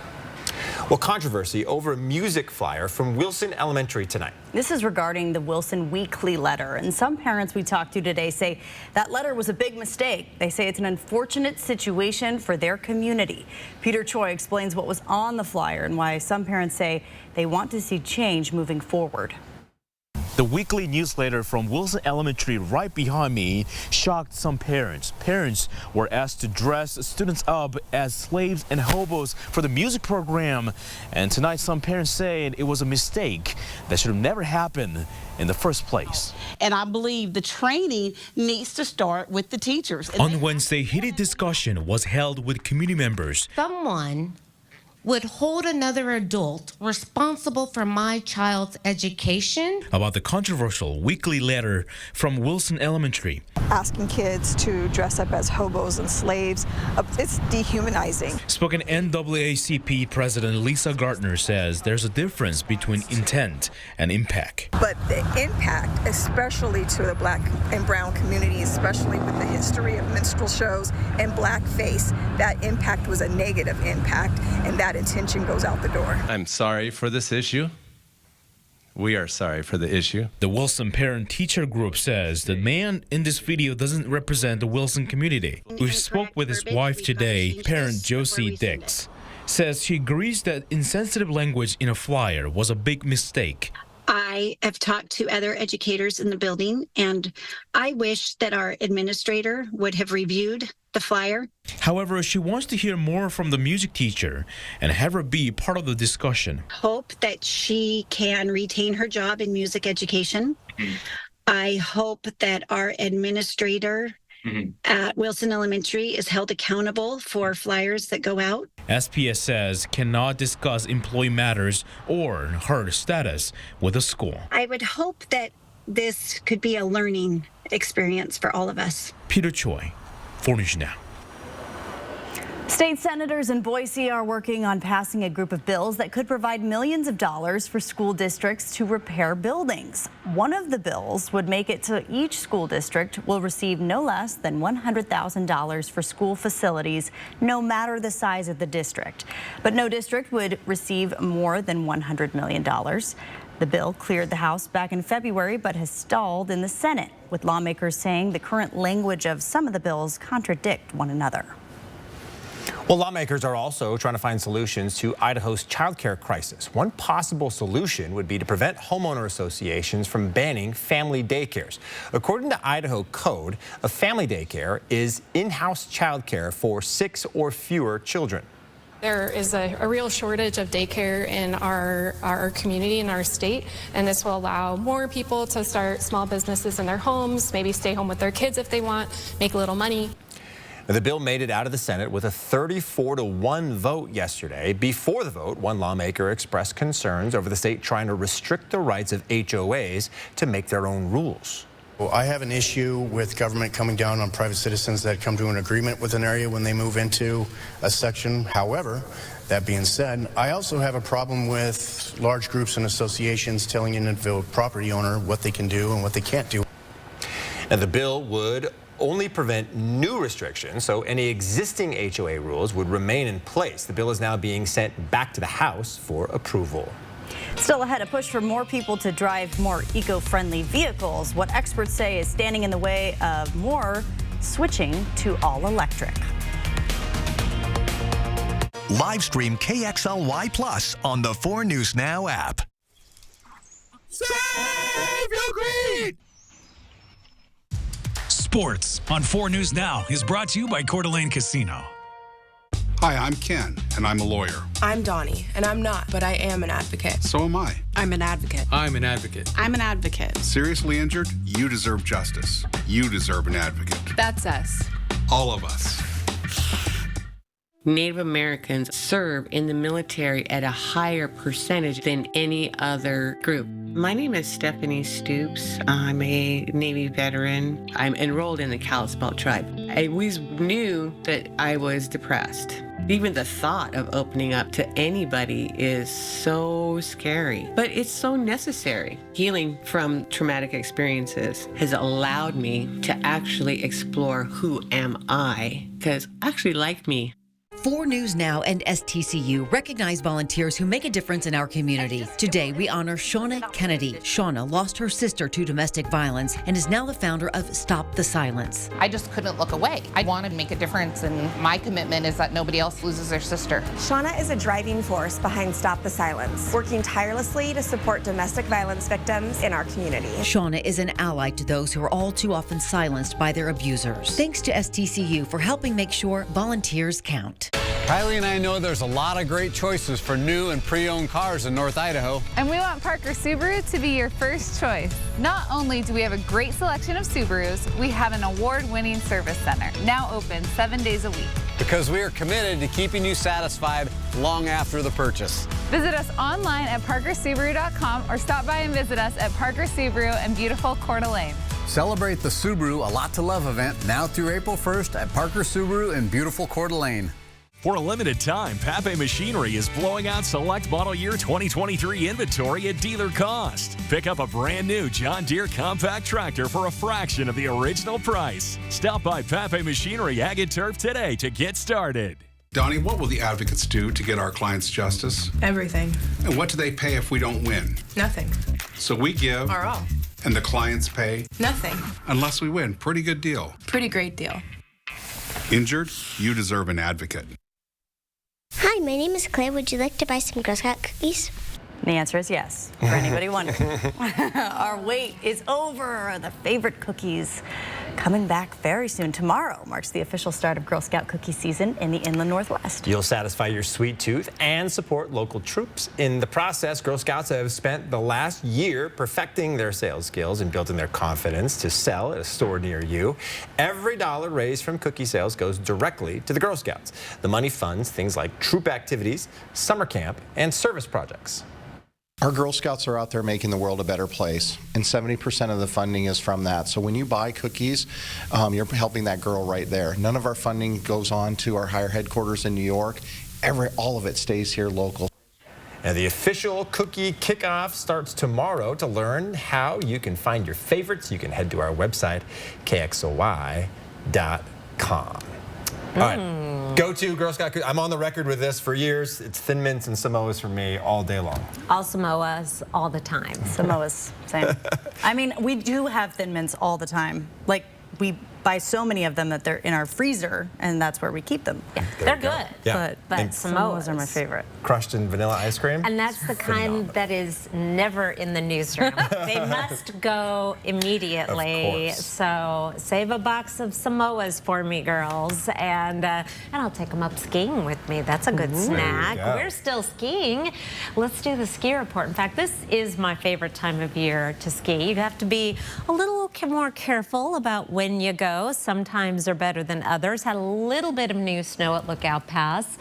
Well, controversy over a music flyer from Wilson Elementary tonight. This is regarding the Wilson Weekly letter, and some parents we talked to today say that letter was a big mistake. They say it's an unfortunate situation for their community. Peter Choi explains what was on the flyer and why some parents say they want to see change moving forward. The weekly newsletter from Wilson Elementary right behind me shocked some parents. Parents were asked to dress students up as slaves and hobos for the music program. And tonight some parents said it was a mistake that should have never happened in the first place. And I believe the training needs to start with the teachers. On Wednesday, heated discussion was held with community members. Someone would hold another adult responsible for my child's education about the controversial weekly letter from Wilson Elementary. Asking kids to dress up as hobos and slaves, it's dehumanizing. Spokane NAACP President Lisa Gardner says there's a difference between intent and impact. But the impact, especially to the Black and brown community, especially with the history of minstrel shows and blackface, that impact was a negative impact, and that intention goes out the door. I'm sorry for this issue. We are sorry for the issue. The Wilson parent-teacher group says the man in this video doesn't represent the Wilson community. We spoke with his wife today, parent Josie Dix. Says she agrees that insensitive language in a flyer was a big mistake. I have talked to other educators in the building, and I wish that our administrator would have reviewed the flyer. However, she wants to hear more from the music teacher and have her be part of the discussion. Hope that she can retain her job in music education. I hope that our administrator at Wilson Elementary is held accountable for flyers that go out. SPS says cannot discuss employee matters or her status with the school. I would hope that this could be a learning experience for all of us. Peter Choi, 4 News Now. State senators in Boise are working on passing a group of bills that could provide millions of dollars for school districts to repair buildings. One of the bills would make it so each school district will receive no less than $100,000 for school facilities, no matter the size of the district. But no district would receive more than $100 million. The bill cleared the House back in February, but has stalled in the Senate, with lawmakers saying the current language of some of the bills contradict one another. Well, lawmakers are also trying to find solutions to Idaho's childcare crisis. One possible solution would be to prevent homeowner associations from banning family daycares. According to Idaho code, a family daycare is in-house childcare for 6 or fewer children. There is a real shortage of daycare in our community, in our state, and this will allow more people to start small businesses in their homes, maybe stay home with their kids if they want, make a little money. The bill made it out of the Senate with a 34-1 vote yesterday. Before the vote, one lawmaker expressed concerns over the state trying to restrict the rights of HOAs to make their own rules. Well, I have an issue with government coming down on private citizens that come to an agreement with an area when they move into a section. However, that being said, I also have a problem with large groups and associations telling an individual property owner what they can do and what they can't do. And the bill would only prevent new restrictions, so any existing HOA rules would remain in place. The bill is now being sent back to the House for approval. Still ahead, a push for more people to drive more eco-friendly vehicles. What experts say is standing in the way of more switching to all electric. Live stream KXLY Plus on the 4 News Now app. Save your greed! Sports on 4 News Now is brought to you by Coeur d'Alene Casino. Hi, I'm Ken, and I'm a lawyer. I'm Donnie, and I'm not, but I am an advocate. So am I. I'm an advocate. I'm an advocate. I'm an advocate. Seriously injured? You deserve justice. You deserve an advocate. That's us. All of us. Native Americans serve in the military at a higher percentage than any other group. My name is Stephanie Stoops. I'm a Navy veteran. I'm enrolled in the Kalispel tribe. I always knew that I was depressed. Even the thought of opening up to anybody is so scary, but it's so necessary. Healing from traumatic experiences has allowed me to actually explore who am I, because I actually like me. 4 News Now and STCU recognize volunteers who make a difference in our community. Today, we honor Shauna Kennedy. Shauna lost her sister to domestic violence and is now the founder of Stop the Silence. I just couldn't look away. I want to make a difference, and my commitment is that nobody else loses their sister. Shauna is a driving force behind Stop the Silence, working tirelessly to support domestic violence victims in our community. Shauna is an ally to those who are all too often silenced by their abusers. Thanks to STCU for helping make sure volunteers count. Kylie and I know there's a lot of great choices for new and pre-owned cars in North Idaho. And we want Parker Subaru to be your first choice. Not only do we have a great selection of Subarus, we have an award-winning service center, now open 7 days a week. Because we are committed to keeping you satisfied long after the purchase. Visit us online at parkersubaru.com or stop by and visit us at Parker Subaru in beautiful Coeur d'Alene. Celebrate the Subaru A Lot to Love event now through April 1st at Parker Subaru in beautiful Coeur d'Alene. For a limited time, Pape Machinery is blowing out select model year 2023 inventory at dealer cost. Pick up a brand new John Deere compact tractor for a fraction of the original price. Stop by Pape Machinery Ag and Turf today to get started. Donnie, what will the advocates do to get our clients justice? Everything. And what do they pay if we don't win? Nothing. So we give. Our all. And the clients pay? Nothing. Unless we win. Pretty good deal. Pretty great deal. Injured? You deserve an advocate. Hi, my name is Claire. Would you like to buy some Girl Scout cookies? The answer is yes, for anybody wondering. Our wait is over. The favorite cookies coming back very soon. Tomorrow marks the official start of Girl Scout cookie season in the Inland Northwest. You'll satisfy your sweet tooth and support local troops. In the process, Girl Scouts have spent the last year perfecting their sales skills and building their confidence to sell at a store near you. Every dollar raised from cookie sales goes directly to the Girl Scouts. The money funds things like troop activities, summer camp, and service projects. Our Girl Scouts are out there making the world a better place, and 70% of the funding is from that. So when you buy cookies, you're helping that girl right there. None of our funding goes on to our higher headquarters in New York. All of it stays here local. And the official cookie kickoff starts tomorrow. To learn how you can find your favorites, you can head to our website, kxoy.com. All right, go to Girl Scout cookies. I'm on the record with this for years. It's Thin Mints and Samoas for me all day long. All Samoas all the time. Samoas, same. I mean, we do have Thin Mints all the time. Like, we buy so many of them that they're in our freezer, and that's where we keep them. Yeah, they're good. Yeah. But Samoas are my favorite. Crushed in vanilla ice cream. And that's the kind that is never in the newsroom. They must go immediately. Of course. So save a box of Samoas for me, girls, and I'll take them up skiing with me. That's a good snack. There you go. We're still skiing. Let's do the ski report. In fact, this is my favorite time of year to ski. You have to be a little more careful about when you go. Sometimes they're better than others. Had a little bit of new snow at Lookout Pass.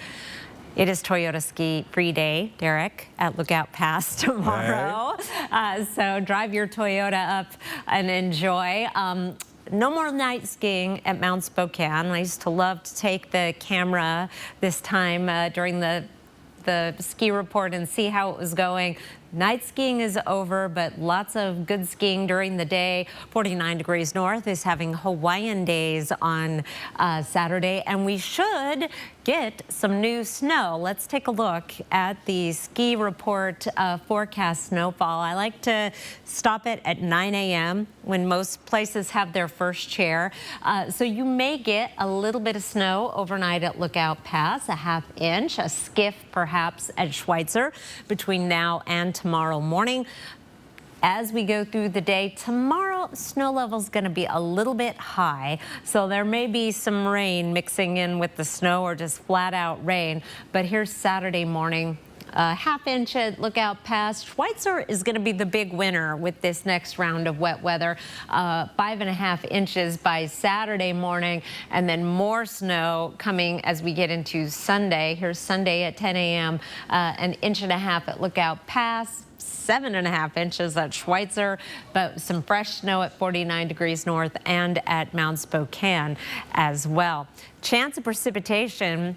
It is Toyota Ski Free Day, Derek, at Lookout Pass tomorrow. So drive your Toyota up and enjoy. No more night skiing at Mount Spokane. I used to love to take the camera this time during the ski report and see how it was going. Night skiing is over, but lots of good skiing during the day. 49 degrees north is having Hawaiian days on Saturday, and we should get some new snow. Let's take a look at the ski report forecast snowfall. I like to stop it at 9 a.m. when most places have their first chair. So you may get a little bit of snow overnight at Lookout Pass, a ½ inch, a skiff perhaps at Schweitzer between now and tomorrow morning. As we go through the day, tomorrow snow level is going to be a little bit high, so there may be some rain mixing in with the snow or just flat out rain. But here's Saturday morning. ½ inch at Lookout Pass. Schweitzer is going to be the big winner with this next round of wet weather. 5½ inches by Saturday morning, and then more snow coming as we get into Sunday. Here's Sunday at 10 a.m. An 1.5 inches at Lookout Pass. 7½ inches at Schweitzer, but some fresh snow at 49 degrees north and at Mount Spokane as well. Chance of precipitation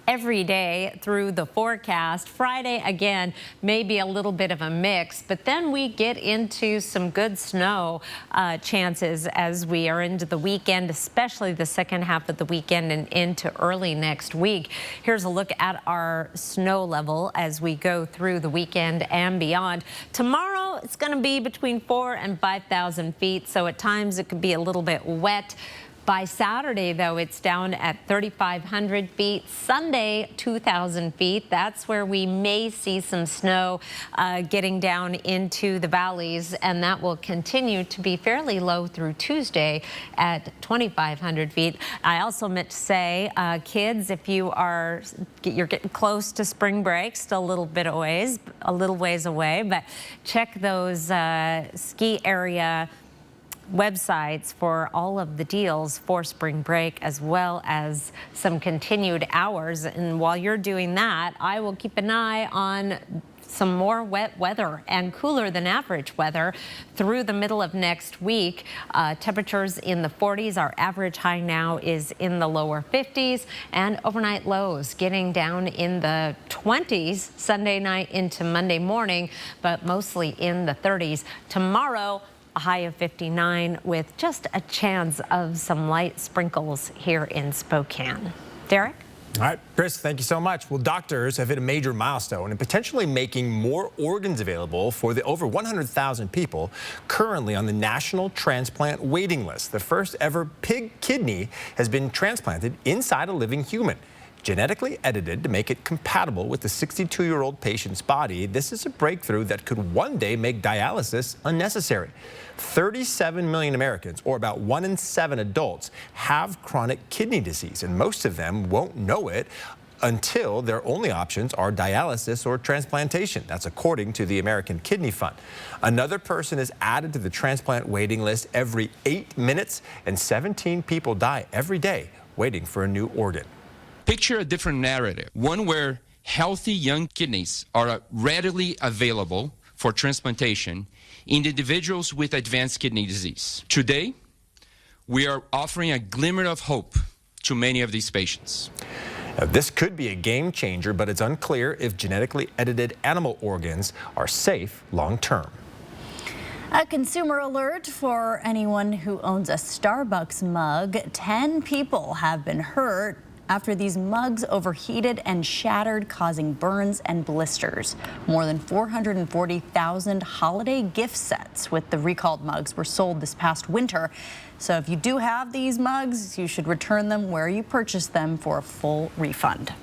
every day through the forecast. Friday, again, maybe a little bit of a mix, but then we get into some good snow chances as we are into the weekend, especially the second half of the weekend and into early next week. Here's a look at our snow level as we go through the weekend and beyond. Tomorrow, it's going to be between 4,000 and 5,000 feet, so at times it could be a little bit wet. By Saturday, though, it's down at 3,500 feet. Sunday, 2,000 feet. That's where we may see some snow getting down into the valleys, and that will continue to be fairly low through Tuesday at 2,500 feet. I also meant to say, kids, if you're getting close to spring break, still a little ways away, but check those ski area websites for all of the deals for spring break, as well as some continued hours. And while you're doing that, I will keep an eye on some more wet weather and cooler than average weather through the middle of next week. Temperatures in the 40s. Our average high now is in the lower 50s, and overnight lows getting down in the 20s Sunday night into Monday morning, but mostly in the 30s. Tomorrow, a high of 59 with just a chance of some light sprinkles here in Spokane. Derek? All right, Chris, thank you so much. Well, doctors have hit a major milestone in potentially making more organs available for the over 100,000 people currently on the National Transplant Waiting List. The first ever pig kidney has been transplanted inside a living human, genetically edited to make it compatible with the 62-year-old patient's body. This is a breakthrough that could one day make dialysis unnecessary. 37 million Americans, or about 1 in 7 adults, have chronic kidney disease, and most of them won't know it until their only options are dialysis or transplantation. That's according to the American Kidney Fund. Another person is added to the transplant waiting list every 8 minutes, and 17 people die every day waiting for a new organ. Picture a different narrative, one where healthy young kidneys are readily available for transplantation in individuals with advanced kidney disease. Today, we are offering a glimmer of hope to many of these patients. Now, this could be a game changer, but it's unclear if genetically edited animal organs are safe long term. A consumer alert for anyone who owns a Starbucks mug. 10 people have been hurt after these mugs overheated and shattered, causing burns and blisters. More than 440,000 holiday gift sets with the recalled mugs were sold this past winter. So if you do have these mugs, you should return them where you purchased them for a full refund.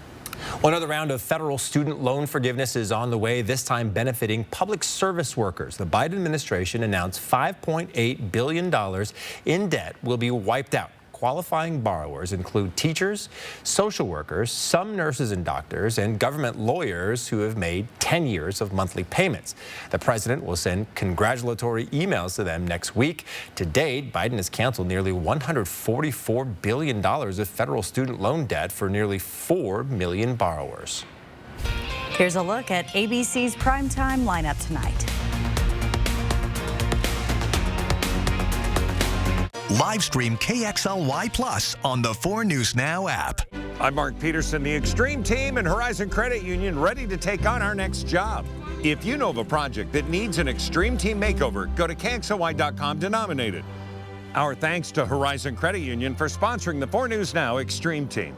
Well, another round of federal student loan forgiveness is on the way, this time benefiting public service workers. The Biden administration announced $5.8 billion in debt will be wiped out. Qualifying borrowers include teachers, social workers, some nurses and doctors, and government lawyers who have made 10 years of monthly payments. The president will send congratulatory emails to them next week. To date, Biden has canceled nearly $144 billion of federal student loan debt for nearly 4 million borrowers. Here's a look at ABC's primetime lineup tonight. Live stream KXLY Plus on the 4 News Now app. I'm Mark Peterson. The Extreme Team and Horizon Credit Union ready to take on our next job. If you know of a project that needs an Extreme Team makeover, go to KXLY.com to nominate it. Our thanks to Horizon Credit Union for sponsoring the 4 News Now Extreme Team.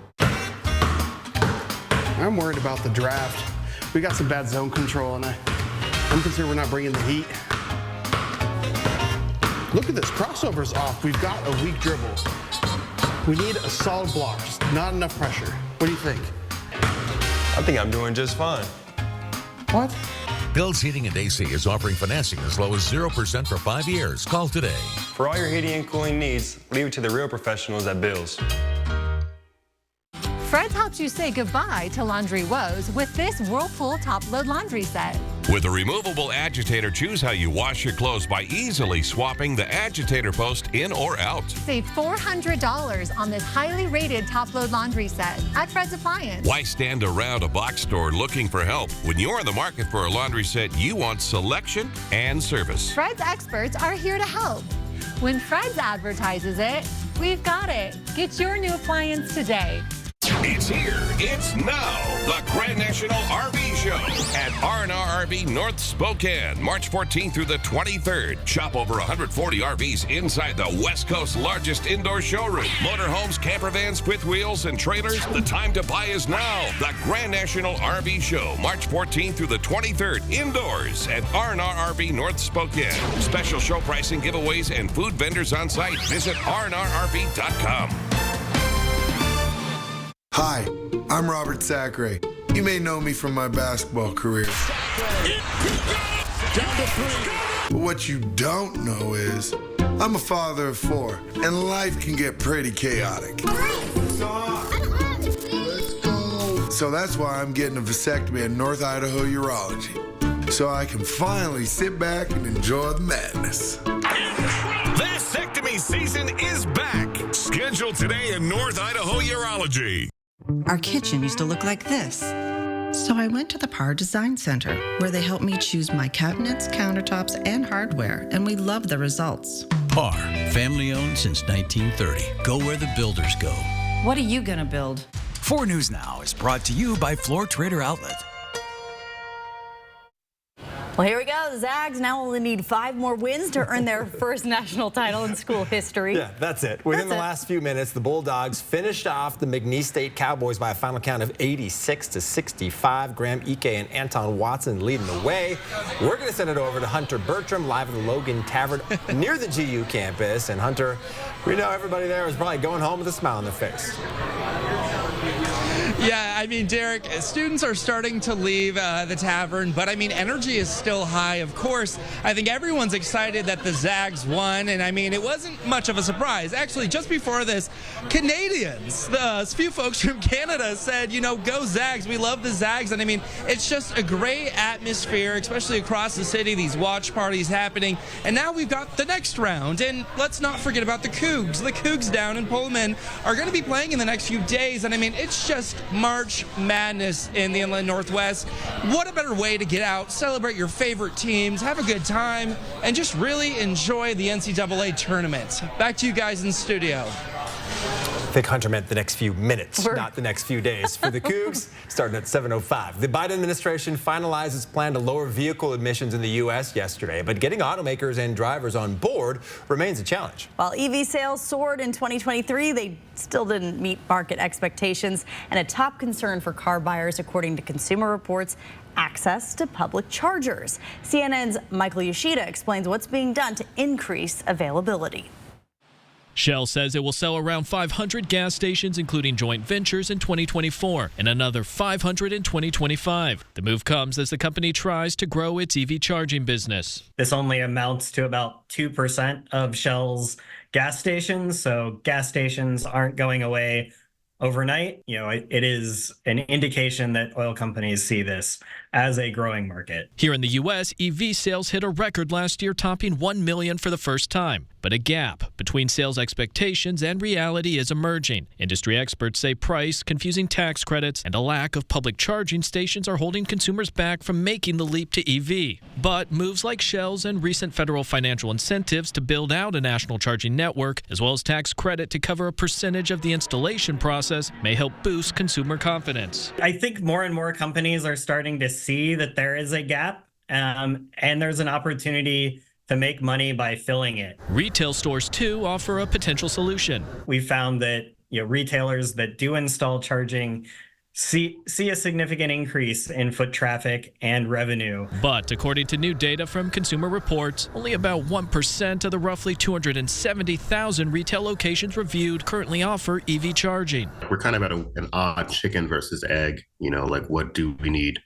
I'm worried about the draft. We got some bad zone control, and I'm concerned we're not bringing the heat. Look at this, crossover's off. We've got a weak dribble. We need a solid block, just not enough pressure. What do you think? I think I'm doing just fine. What? Bill's Heating and AC is offering financing as low as 0% for 5 years. Call today. For all your heating and cooling needs, leave it to the real professionals at Bill's. Fred's helps you say goodbye to laundry woes with this Whirlpool top-load laundry set. With a removable agitator, choose how you wash your clothes by easily swapping the agitator post in or out. Save $400 on this highly rated top-load laundry set at Fred's Appliance. Why stand around a box store looking for help? When you're in the market for a laundry set, you want selection and service. Fred's experts are here to help. When Fred's advertises it, we've got it. Get your new appliance today. It's here. It's now. The Grand National RV Show at R&R RV North Spokane, March 14th through the 23rd. Shop over 140 RVs inside the West Coast's largest indoor showroom. Motorhomes, camper vans, fifth wheels, and trailers. The time to buy is now. The Grand National RV Show, March 14th through the 23rd, indoors at R&R RV North Spokane. Special show pricing, giveaways, and food vendors on site. Visit rnrrv.com. Hi, I'm Robert Sacre. You may know me from my basketball career. But what you don't know is I'm a father of 4, and life can get pretty chaotic. So that's why I'm getting a vasectomy at North Idaho Urology, so I can finally sit back and enjoy the madness. Vasectomy season is back. Scheduled today in North Idaho Urology. Our kitchen used to look like this. So I went to the Par Design Center, where they helped me choose my cabinets, countertops, and hardware, and we love the results. Par, family owned since 1930. Go where the builders go. What are you gonna build? 4 News Now is brought to you by Floor Trader Outlet. Well, here we go. The Zags now only need 5 more wins to earn their first national title in school history. Yeah, that's it. Within the last few minutes, the Bulldogs finished off the McNeese State Cowboys by a final count of 86-65. Graham Ike and Anton Watson leading the way. We're going to send it over to Hunter Bertram live at the Logan Tavern near the GU campus. And Hunter, we know everybody there is probably going home with a smile on their face. Yeah, I mean, Derek, students are starting to leave the tavern, but I mean, energy is still high. Of course, I think everyone's excited that the Zags won, and I mean, it wasn't much of a surprise. Actually, just before this, Canadians, a few folks from Canada said, you know, go Zags, we love the Zags, and I mean, it's just a great atmosphere, especially across the city, these watch parties happening, and now we've got the next round, and let's not forget about the Cougs. The Cougs down in Pullman are going to be playing in the next few days, and I mean, it's just March Madness in the Inland Northwest. What a better way to get out, celebrate your favorite teams, have a good time, and just really enjoy the NCAA tournament. Back to you guys in the studio. I think Hunter meant the next few minutes, not the next few days. For the Cougs, starting at 7:05. The Biden administration finalized its plan to lower vehicle emissions in the U.S. yesterday, but getting automakers and drivers on board remains a challenge. While EV sales soared in 2023, they still didn't meet market expectations, and a top concern for car buyers, according to Consumer Reports, access to public chargers. CNN's Michael Yoshida explains what's being done to increase availability. Shell says it will sell around 500 gas stations, including joint ventures, in 2024 and another 500 in 2025. The move comes as the company tries to grow its EV charging business. This only amounts to about 2% of Shell's gas stations, so gas stations aren't going away overnight. It is an indication that oil companies see this as a growing market. Here in the U.S., EV sales hit a record last year, topping 1 million for the first time. But a gap between sales expectations and reality is emerging. Industry experts say price, confusing tax credits, and a lack of public charging stations are holding consumers back from making the leap to EV. But moves like Shell's and recent federal financial incentives to build out a national charging network, as well as tax credit to cover a percentage of the installation process, may help boost consumer confidence. I think more and more companies are starting to see that there is a gap, and there's an opportunity to make money by filling it. Retail stores, too, offer a potential solution. We found that retailers that do install charging see a significant increase in foot traffic and revenue. But according to new data from Consumer Reports, only about 1% of the roughly 270,000 retail locations reviewed currently offer EV charging. We're kind of at an odd chicken versus egg. What do we need?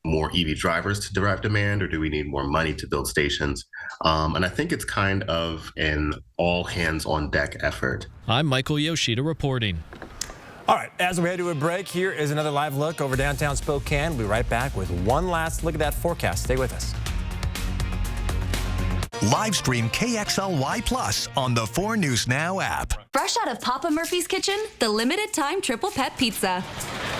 More EV drivers to drive demand, or do we need more money to build stations? And I think it's kind of an all hands on deck effort. I'm Michael Yoshida reporting. All right, as we head to a break, here is another live look over downtown Spokane. We'll be right back with one last look at that forecast. Stay with us. Live stream KXLY Plus on the 4 News Now app. Fresh out of Papa Murphy's kitchen, the limited time triple pet pizza.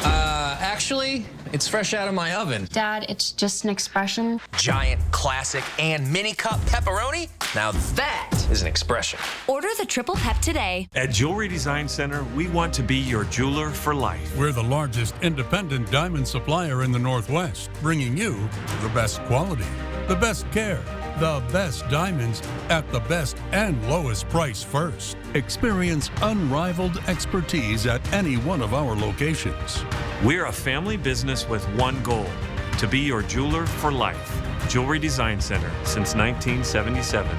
Actually, it's fresh out of my oven. Dad, it's just an expression. Giant, classic, and mini cup pepperoni? Now that is an expression. Order the triple pep today. At Jewelry Design Center, we want to be your jeweler for life. We're the largest independent diamond supplier in the Northwest, bringing you the best quality, the best care, the best diamonds at the best and lowest price first. Experience unrivaled expertise at any one of our locations. We're a family business with one goal, to be your jeweler for life. Jewelry Design Center since 1977.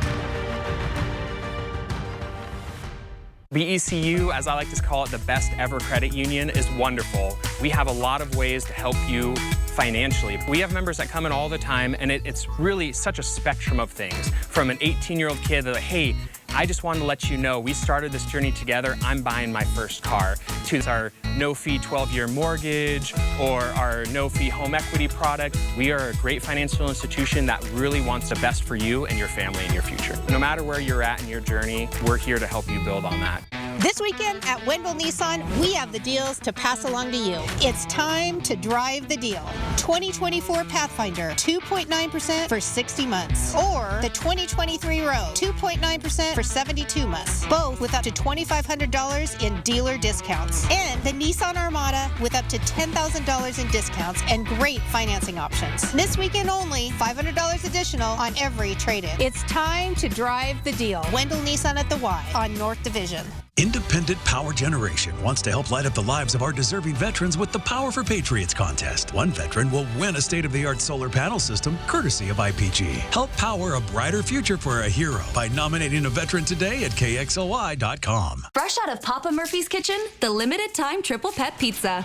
The ECU, as I like to call it, the best ever credit union, is wonderful. We have a lot of ways to help you financially. We have members that come in all the time, and it's really such a spectrum of things. From an 18-year-old kid that's like, hey, I just wanted to let you know we started this journey together. I'm buying my first car. To our no-fee 12-year mortgage or our no-fee home equity product. We are a great financial institution that really wants the best for you and your family and your future. No matter where you're at in your journey, we're here to help you build on that. This weekend at Wendell Nissan, we have the deals to pass along to you. It's time to drive the deal. 2024 Pathfinder, 2.9% for 60 months. Or the 2023 Rogue, 2.9% for 72 months. Both with up to $2,500 in dealer discounts. And the Nissan Armada with up to $10,000 in discounts and great financing options. This weekend only, $500 additional on every trade-in. It's time to drive the deal. Wendell Nissan at the Y on North Division. Independent Power Generation wants to help light up the lives of our deserving veterans with the Power for Patriots contest. One veteran will win a state-of-the-art solar panel system courtesy of IPG. Help power a brighter future for a hero by nominating a veteran today at KXLY.com. Fresh out of Papa Murphy's kitchen, the limited time triple pet pizza.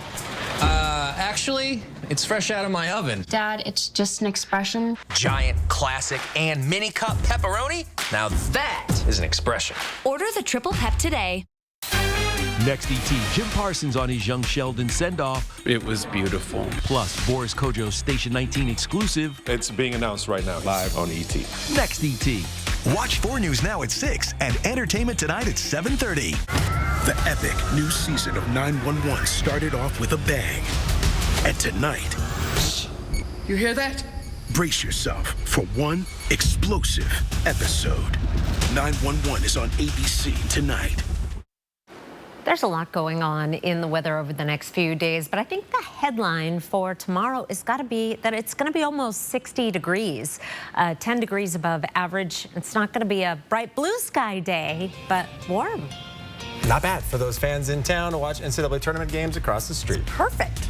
Actually, it's fresh out of my oven. Dad, it's just an expression. Giant, classic, and mini cup pepperoni? Now that is an expression. Order the triple pep today. Next ET, Jim Parsons on his young Sheldon send-off. It was beautiful. Plus, Boris Kodjoe's Station 19 exclusive. It's being announced right now, live on ET. Next ET. Watch 4 News Now at 6 and Entertainment Tonight at 7:30. The epic new season of 911 started off with a bang. And tonight... Shh. You hear that? Brace yourself for one explosive episode. 911 is on ABC tonight. There's a lot going on in the weather over the next few days, but I think the headline for tomorrow has got to be that it's going to be almost 60 degrees, 10 degrees above average. It's not going to be a bright blue sky day, but warm. Not bad for those fans in town to watch NCAA tournament games across the street. Perfect.